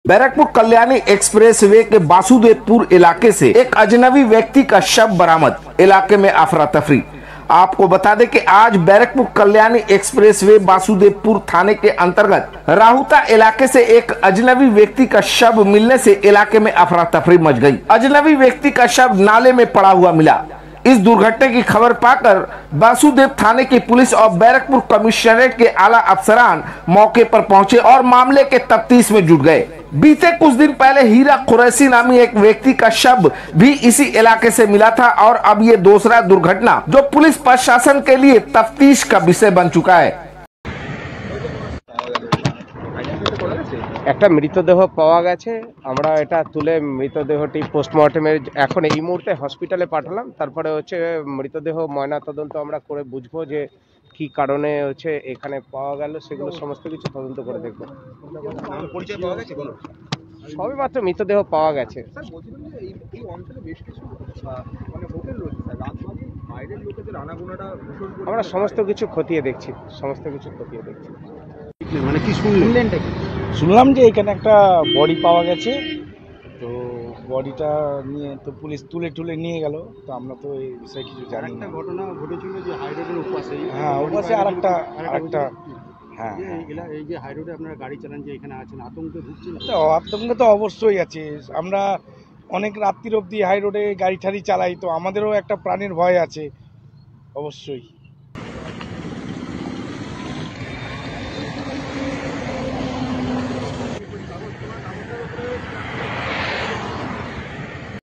Barrackpore Kalyani expressway के वासुदेवपुर इलाके से एक अजनबी व्यक्ति का शव बरामद। इलाके में अफरा तफरी। आपको बता दें कि आज बैरकपुर कल्याणी एक्सप्रेसवे वासुदेवपुर थाने के अंतर्गत राहुता इलाके से एक अजनबी व्यक्ति का शव मिलने से इलाके में अफरा तफरी मच गई। अजनबी व्यक्ति का शव नाले में पड़ा हुआ मिला। इस दुर्घटना की खबर पाकर वासुदेव थाने की पुलिस और बैरकपुर कमिश्नरेट के आला अफसरान मौके पर पहुंचे और मामले के तफ्तीश में जुट गए। बीते कुछ दिन पहले हीरा कुरैशी नामी एक व्यक्ति का शव भी इसी इलाके से मिला था और अब ये दूसरा दुर्घटना जो पुलिस प्रशासन के लिए तफ्तीश का विषय बन चुका है। একটা মৃতদেহ পাওয়া গেছে। আমরা এটা তুলে মৃতদেহটি পোস্টমর্টমের এখন এই মুহূর্তে হসপিটালে পাঠালাম। তারপরে হচ্ছে মৃতদেহ ময়নাতদন্ত আমরা করে বুঝবো যে কি কারণে হচ্ছে এখানে পাওয়া গেল, সেগুলো সমস্ত কিছু তদন্ত করে দেখবো। সবে মাত্র মৃতদেহ পাওয়া গেছে। আমরা সমস্ত কিছু খতিয়ে দেখছি। মানে কি শুনলেন? শুনলাম যে এখানে একটা বডি পাওয়া গেছে, তো বডিটা নিয়ে তো পুলিশ তুলে নিয়ে গেল। তো আমরা তো এই বিষয়ে কিছু জানি না। ঘটনা ঘটেছিল যে হাই রোডের ওপাশে, ওপাশে আরেকটা হ্যাঁ, এই যে হাই রোডে আপনারা গাড়ি চালান, যে এখানে আছেন, আতঙ্কে ভুগছেন? আতঙ্ক তো অবশ্যই আছে। আমরা অনেক রাত্রির অবধি হাই রোডে গাড়ি ঠাড়ি চালাই, তো আমাদেরও একটা প্রাণের ভয় আছে অবশ্যই।